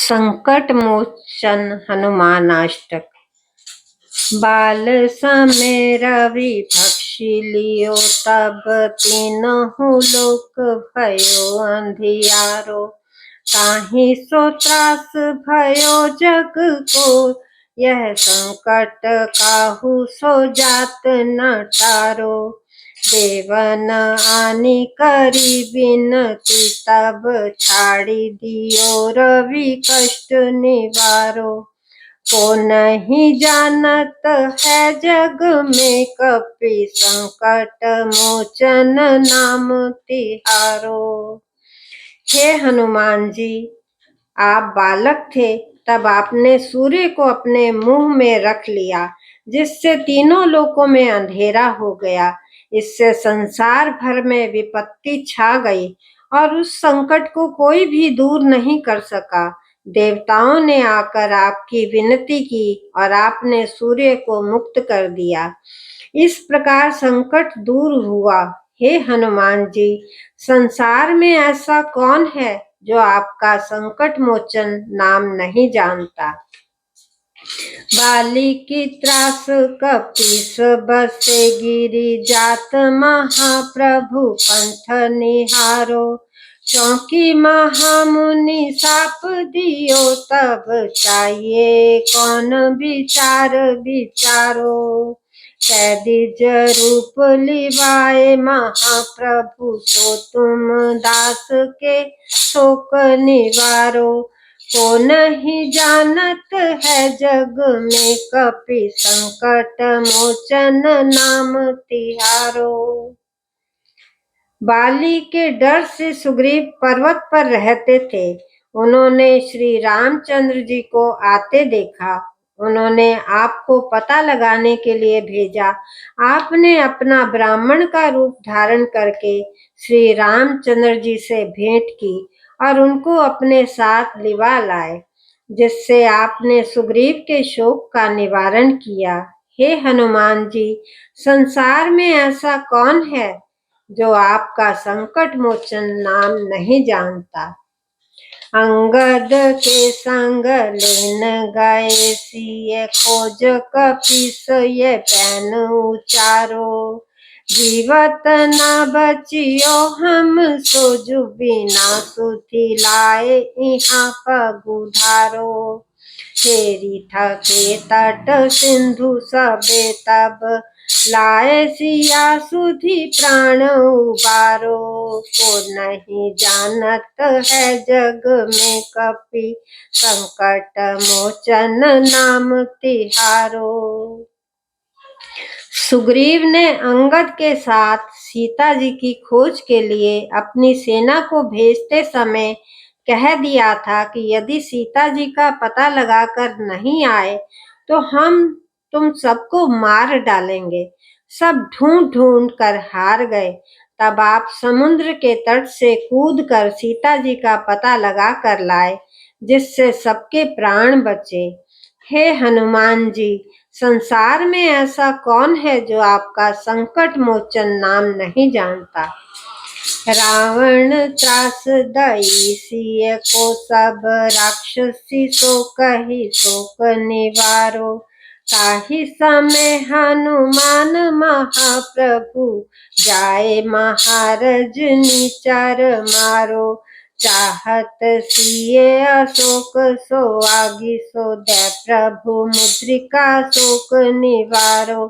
संकट मोचन हनुमानाष्टक। बाल समय रवि भक्षी लियो, तब तीनहु लोक भयो अंधियारो। ताहि सो त्रास भयो जग को, यह संकट काहू सो जात न टारो। देवन आनी करी बिनती, तब छाड़ी दियो रवि कष्ट निवारो। को नहीं जानत है जग में, कपि संकट मोचन नाम तिहारो। हे हनुमान जी, आप बालक थे तब आपने सूर्य को अपने मुंह में रख लिया, जिससे तीनों लोकों में अंधेरा हो गया। इससे संसार भर में विपत्ति छा गई और उस संकट को कोई भी दूर नहीं कर सका। देवताओं ने आकर आपकी विनती की और आपने सूर्य को मुक्त कर दिया। इस प्रकार संकट दूर हुआ। हे हनुमान जी, संसार में ऐसा कौन है जो आपका संकट मोचन नाम नहीं जानता। बाली की त्रास कपीस बसे, गिरी जात महाप्रभु पंथ निहारो। चौकी महामुनि साप दियो, तब चाहिए कौन विचार विचारो। कैदिज रूप लिवाए महाप्रभु, सो तुम दास के शोक निवारो। को नहीं जानत है जग में, कपि संकट मोचन नाम तिहारो। बाली के डर से सुग्रीव पर्वत पर रहते थे। उन्होंने श्री रामचंद्र जी को आते देखा। उन्होंने आपको पता लगाने के लिए भेजा। आपने अपना ब्राह्मण का रूप धारण करके श्री रामचंद्र जी से भेंट की और उनको अपने साथ लिवा लाए, जिससे आपने सुग्रीव के शोक का निवारण किया। हे हनुमान जी, संसार में ऐसा कौन है जो आपका संकट मोचन नाम नहीं जानता। अंगद के संग लेन गए, सिए खोज कपीस ये पैन उचारो। जीवत न बचियो हम सो, जुबिना सुधि लाए इहाँ पगुधारो। हेरी थके तट सिंधु सबे, तब लाए सिया सुधि प्राण उबारो। को नहीं जानत है जग में, कपि संकट मोचन नाम तिहारो। सुग्रीव ने अंगद के साथ सीता जी की खोज के लिए अपनी सेना को भेजते समय कह दिया था कि यदि सीता जी का पता लगाकर नहीं आए तो हम तुम सबको मार डालेंगे। सब ढूंढ ढूंढ कर हार गए। तब आप समुद्र के तट से कूदकर सीता जी का पता लगा कर लाए, जिससे सबके प्राण बचे। हे हनुमान जी, संसार में ऐसा कौन है जो आपका संकट मोचन नाम नहीं जानता। रावण त्रास दई सिय को, सब राक्षसी सो कही शोक निवारो। ताहि समय हनुमान महाप्रभु, जाए महारज निचार मारो। चाहत सिए अशोक सो आगी, सो दे प्रभु मुद्रिका शोक निवारो।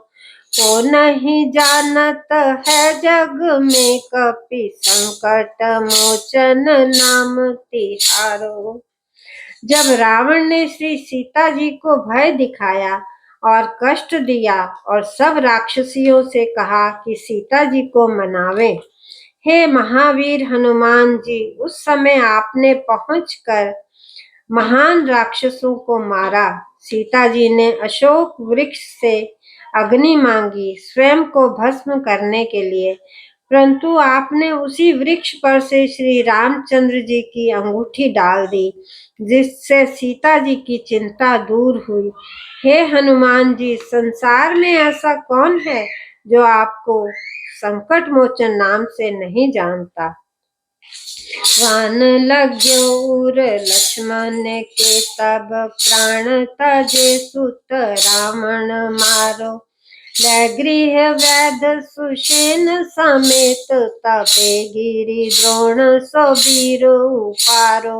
को नहीं जानत है जग में, कपि संकट मोचन नाम तिहारो। जब रावण ने श्री सीता जी को भय दिखाया और कष्ट दिया और सब राक्षसियों से कहा कि सीता जी को मनावे, हे महावीर हनुमान जी, उस समय आपने पहुंचकर महान राक्षसों को मारा। सीता जी ने अशोक वृक्ष से अग्नि मांगी स्वयं को भस्म करने के लिए, परंतु आपने उसी वृक्ष पर से श्री रामचंद्र जी की अंगूठी डाल दी, जिससे सीता जी की चिंता दूर हुई। हे हनुमान जी, संसार में ऐसा कौन है जो आपको संकट मोचन नाम से नहीं जानता। वान लग्यो उर लक्ष्मण के तब प्राण तजे सुत रावण मारो। गृह वैद सुषेण समेत तबे गिरि द्रोण सो वीर उपारो।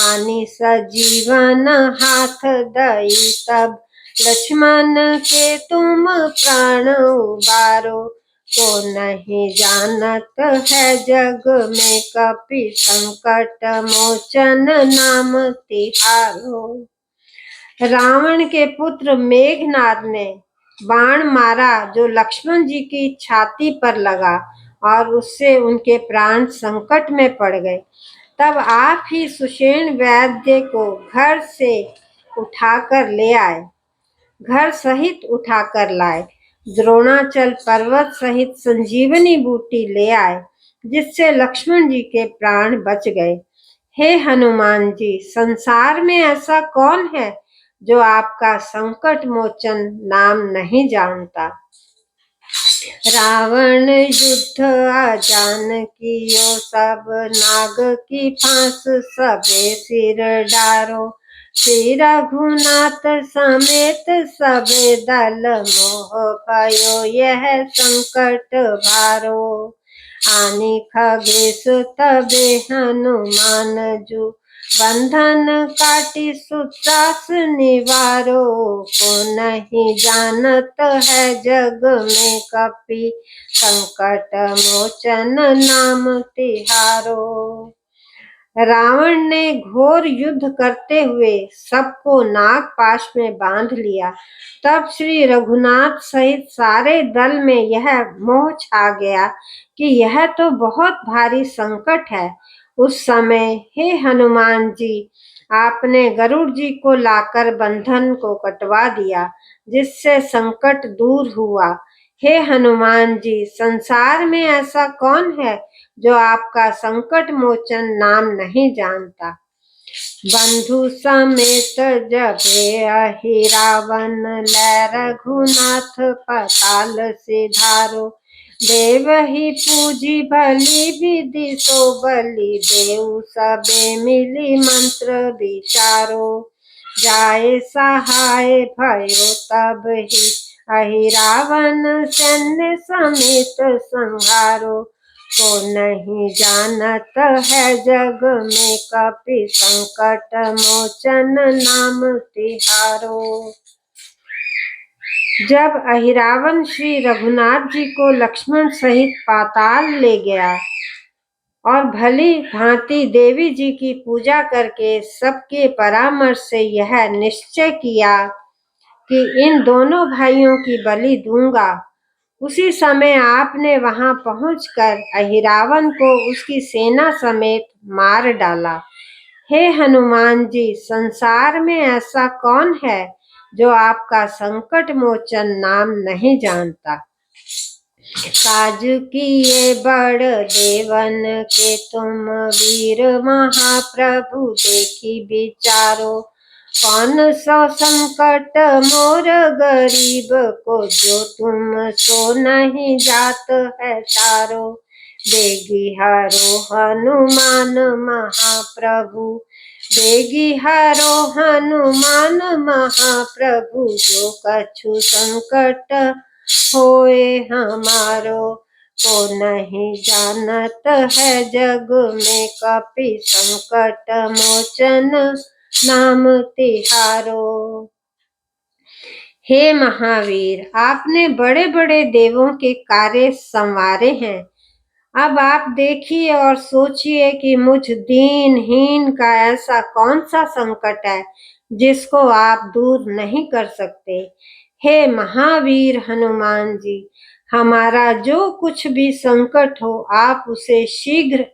आनि सजीवन हाथ दई तब लक्ष्मण के तुम प्राण उबारो। को नहीं जानत है जग में कपि संकट मोचन नाम तिहारो। रावण के पुत्र मेघनाद ने बाण मारा जो लक्ष्मण जी की छाती पर लगा और उससे उनके प्राण संकट में पड़ गए। तब आप ही सुषेण वैद्य को घर सहित उठाकर लाए। द्रोणाचल पर्वत सहित संजीवनी बूटी ले आए, जिससे लक्ष्मण जी के प्राण बच गए। हे हनुमान जी, संसार में ऐसा कौन है जो आपका संकट मोचन नाम नहीं जानता। रावण युद्ध अजान कियो सब नाग की फांस सबे सिर डारो। श्री रघुनाथ समेत सबे दल मोह भयो यह संकट भारो। आनि खगेश तबे हनुमान जू बंधन काटी सुत्रास निवारो। को नहीं जानत है जग में कपि संकट मोचन नाम तिहारो। रावण ने घोर युद्ध करते हुए सबको नागपाश में बांध लिया। तब श्री रघुनाथ सहित सारे दल में यह मोह छा गया कि यह तो बहुत भारी संकट है। उस समय हे हनुमान जी, आपने गरुड़ जी को लाकर बंधन को कटवा दिया, जिससे संकट दूर हुआ। हे हनुमान जी, संसार में ऐसा कौन है जो आपका संकट मोचन नाम नहीं जानता। बंधु समेत जबे अहि रावण लै रघुनाथ पताल सिधारो। देव ही पूजी भली विधि सो बलि देव सबे मिली मंत्र विचारो। जाए सहाय भयो तब ही अहि रावण सैन्य समेत संहारो। को नहीं जानत है जग में कपि संकट मोचन नाम तिहारो। जब अहिरावण श्री रघुनाथ जी को लक्ष्मण सहित पाताल ले गया और भली भांति देवी जी की पूजा करके सबके परामर्श से यह निश्चय किया कि इन दोनों भाइयों की बलि दूंगा, उसी समय आपने वहां पहुंचकर अहिरावण को उसकी सेना समेत मार डाला। हे हनुमान जी, संसार में ऐसा कौन है जो आपका संकट मोचन नाम नहीं जानता। काज किए बड़ देवन के तुम वीर महाप्रभु देखी विचारो। कौन सो संकट मोर गरीब को जो तुम सो नहीं जात है तारो। बेगी हरो हनुमान महाप्रभु, बेगी हरो हनुमान महाप्रभु, जो कछु संकट होए हमारो। को नहीं जानत है जग में कपि संकट मोचन नाम तिहारो। हे महावीर, आपने बड़े बड़े देवों के कार्य संवारे हैं। अब आप देखिए और सोचिए कि मुझ दीनहीन का ऐसा कौन सा संकट है जिसको आप दूर नहीं कर सकते। हे महावीर हनुमान जी, हमारा जो कुछ भी संकट हो आप उसे शीघ्र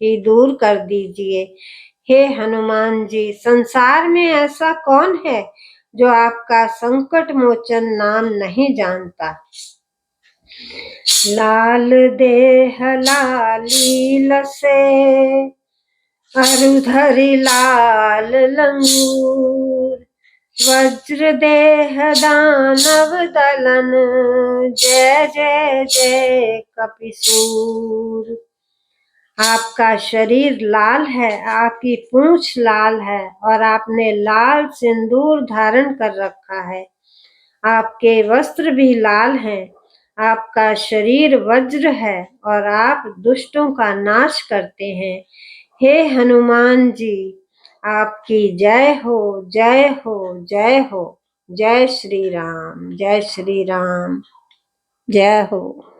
ही दूर कर दीजिए। हे हनुमान जी, संसार में ऐसा कौन है जो आपका संकट मोचन नाम नहीं जानता। लाल देह लाली लसे अरुधरि लाल लंगूर। वज्र देह दानव दलन जय जय जय कपिसूर। आपका शरीर लाल है, आपकी पूंछ लाल है और आपने लाल सिंदूर धारण कर रखा है। आपके वस्त्र भी लाल हैं। आपका शरीर वज्र है और आप दुष्टों का नाश करते हैं। हे हनुमान जी, आपकी जय हो, जय हो, जय हो। जय श्री राम, जय श्री राम, जय हो।